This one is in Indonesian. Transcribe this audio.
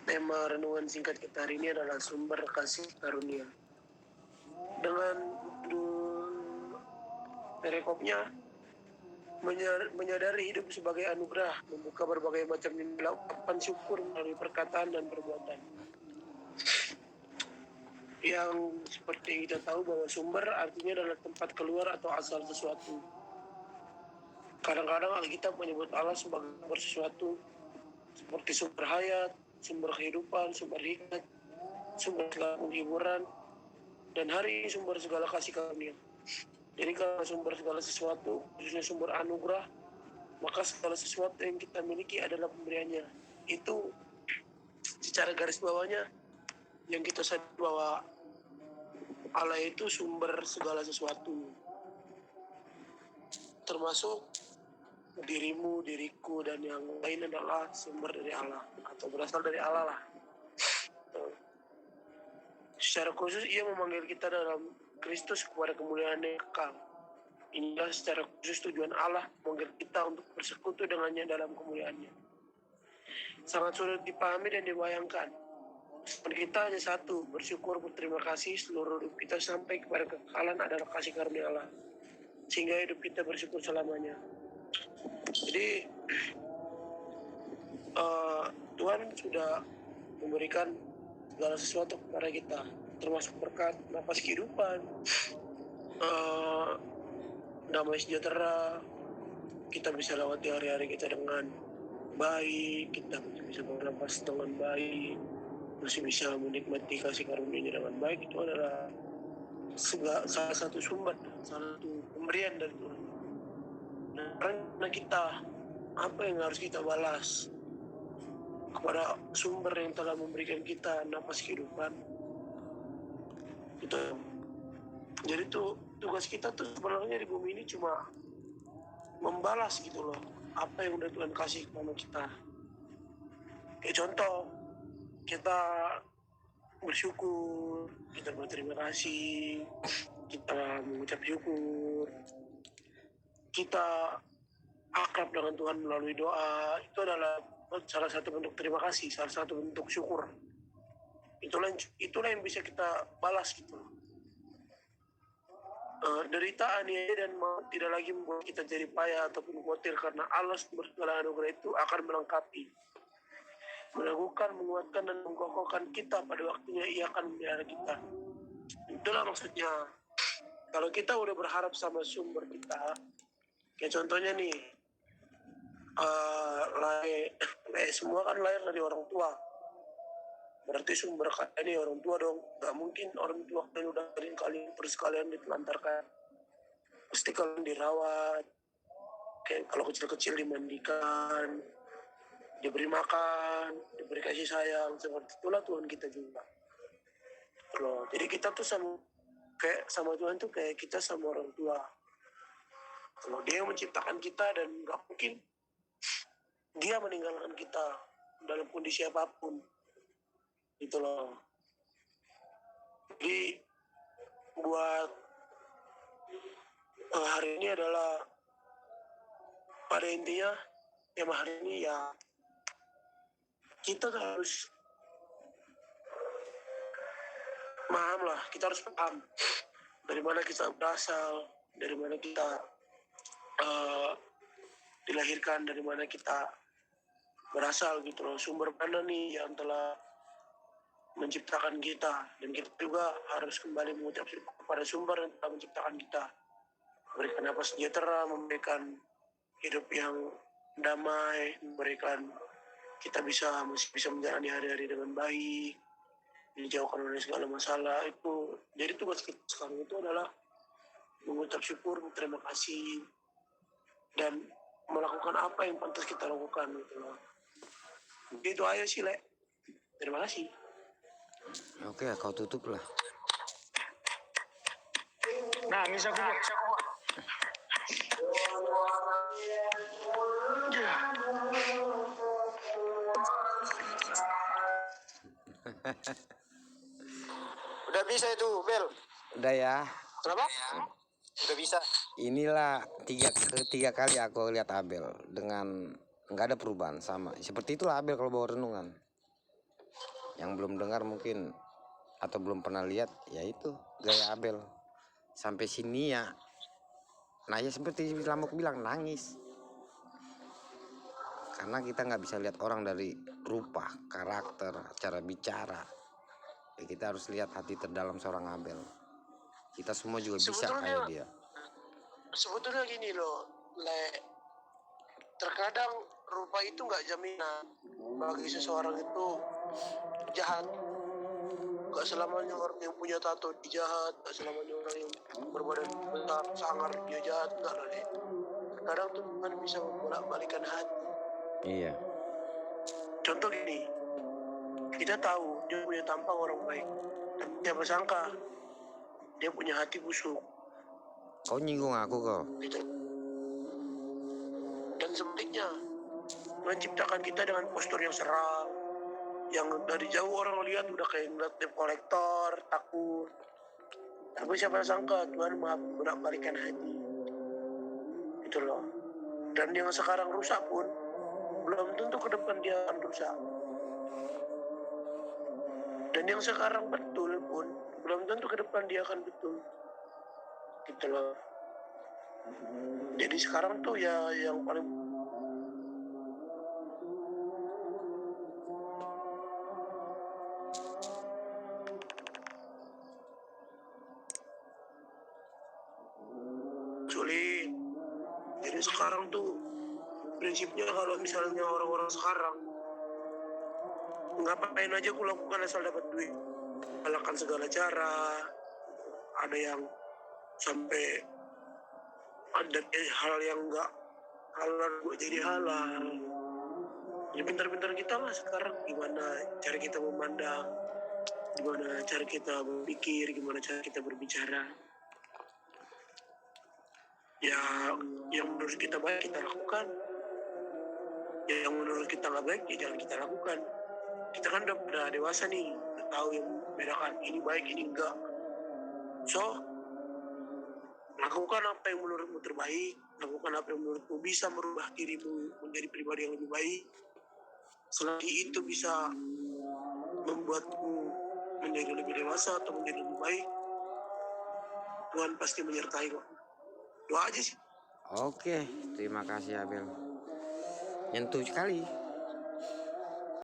Tema renungan singkat kita hari ini adalah sumber kasih karunia. Dengan perikopnya menyadari hidup sebagai anugerah, membuka berbagai macam ungkapan syukur melalui perkataan dan perbuatan. Yang seperti kita tahu bahwa sumber artinya adalah tempat keluar atau asal sesuatu. Kadang-kadang Alkitab menyebut Allah sebagai sumber sesuatu, seperti sumber hayat, sumber kehidupan, sumber hikmat, sumber segala penghiburan, dan hari ini sumber segala kasih karunia. Jadi kalau sumber segala sesuatu, khususnya sumber anugerah, maka segala sesuatu yang kita miliki adalah pemberiannya. Itu secara garis bawahnya yang kita sadari bahwa Allah itu sumber segala sesuatu, termasuk dirimu, diriku, dan yang lain adalah sumber dari Allah atau berasal dari Allah lah. Secara khusus ia memanggil kita dalam Kristus kepada kemuliaan yang kekal. Inilah secara khusus tujuan Allah memanggil kita untuk bersekutu dengannya dalam kemuliaannya. Sangat sulit dipahami dan dibayangkan. Pesan kita hanya satu, bersyukur, berterima kasih. Seluruh hidup kita sampai kepada kekekalan adalah kasih karunia Allah, sehingga hidup kita bersyukur selamanya. Jadi Tuhan sudah memberikan segala sesuatu kepada kita, termasuk berkat napas kehidupan, damai sejahtera. Kita bisa lewati hari-hari kita dengan baik, kita bisa bernapas dengan baik, masih bisa menikmati kasih karunia dengan baik. Itu adalah salah satu sumber, salah satu pemberian dari Tuhan. Nah, karena kita, apa yang harus kita balas kepada sumber yang telah memberikan kita napas kehidupan? Itu. Jadi tugas kita tuh sebenarnya di bumi ini cuma membalas gitu loh apa yang udah Tuhan kasih kepada kita. Kayak contoh, kita bersyukur, kita berterima kasih, kita mengucap syukur, kita akrab dengan Tuhan melalui doa. Itu adalah salah satu bentuk terima kasih, salah satu bentuk syukur. Itulah yang bisa kita balas gitu. Derita, aniaya, dan maut tidak lagi membuat kita jadi payah ataupun khawatir, karena Allah sumber segala anugerah itu akan melengkapi, melakukan, menguatkan, dan mengkokohkan kita pada waktunya. Ia akan memelihara kita. Itulah maksudnya. Kalau kita udah berharap sama sumber kita, kayak contohnya nih, semua kan lahir dari orang tua. Berarti sumber kalian ini orang tua dong. Gak mungkin orang tua kalian udah kalian terus kalian ditelantarkan. Pasti kalian dirawat. Kayak kalau kecil-kecil dimandikan, diberi makan, diberi kasih sayang. Seperti itulah Tuhan kita juga. Loh, jadi kita tuh sama Tuhan tuh kayak kita sama orang tua. Kalau Dia menciptakan kita, dan gak mungkin Dia meninggalkan kita dalam kondisi apapun. Gitu loh. Jadi buat hari ini adalah, pada intinya tema hari ini ya, kita harus paham dari mana kita berasal, dari mana kita dilahirkan, dari mana kita berasal gitu loh. Sumber mana nih yang telah menciptakan kita, dan kita juga harus kembali mengucap syukur kepada sumber yang telah menciptakan kita, memberikan napas sejahtera, memberikan hidup yang damai, memberikan kita masih bisa menjalani hari-hari dengan baik, dijauhkan dari segala masalah. Itu jadi tugas kita sekarang itu adalah mengucap syukur, berterima kasih, dan melakukan apa yang pantas kita lakukan gitu loh. Itu aja sih, Le. Terima kasih. Oke, kau tutup lah. Nangis aku. Udah bisa itu, Bel. Udah ya. Kenapa? Udah bisa. Inilah ketiga kali aku lihat Abel dengan nggak ada perubahan, sama seperti itulah Abel kalau bawa renungan. Yang belum dengar mungkin atau belum pernah lihat, yaitu gaya Abel sampai sini ya. Nah ya seperti Lamok bilang, nangis. Karena kita nggak bisa lihat orang dari rupa, karakter, cara bicara. Ya, kita harus lihat hati terdalam seorang Abel. Kita semua juga bisa kayak dia. Sebetulnya gini loh, terkadang rupa itu nggak jaminan bagi seseorang itu jahat. Gak selamanya orang yang punya tato dia jahat, gak selamanya orang yang berbadan besar sangar dia jahat, enggak loh deh. Kadang Tuhan bisa membolak-balikan hati. Iya. Contoh gini, kita tahu dia punya tampang orang baik, tapi siapa sangka dia punya hati busuk. Kau nyinggung aku kok. Gitu. Dan sebaliknya, menciptakan kita dengan postur yang seram, yang dari jauh orang lihat udah kayak ngeliat debt kolektor, takut. Tapi siapa sangka Tuhan bolak-balikan hati. Gitu loh. Dan yang sekarang rusak pun belum tentu ke depan dia akan rusak. Dan yang sekarang betul pun belum tentu ke depan dia akan betul. Gitu loh. Jadi sekarang tuh ya yang paling sulit. Jadi sekarang tuh prinsipnya kalau misalnya orang-orang sekarang ngapain aja aku lakukan asal dapat duit, melakukan segala cara. Ada yang sampai ada hal yang enggak halal gue jadi halal. Ya pintar-pintar kita lah sekarang gimana cara kita memandang, gimana cara kita berpikir, gimana cara kita berbicara. Ya yang menurut kita baik kita lakukan, ya yang menurut kita nggak baik ya jangan kita lakukan. Kita kan udah dewasa nih, udah tahu yang membedakan ini baik ini enggak. So lakukan apa yang menurutmu terbaik, lakukan apa yang menurutmu bisa merubah dirimu menjadi pribadi yang lebih baik. Selagi itu bisa membuatmu menjadi lebih dewasa atau menjadi lebih baik, Tuhan pasti menyertai kok. Doa aja sih. Oke, terima kasih Abel. Nyentuh sekali.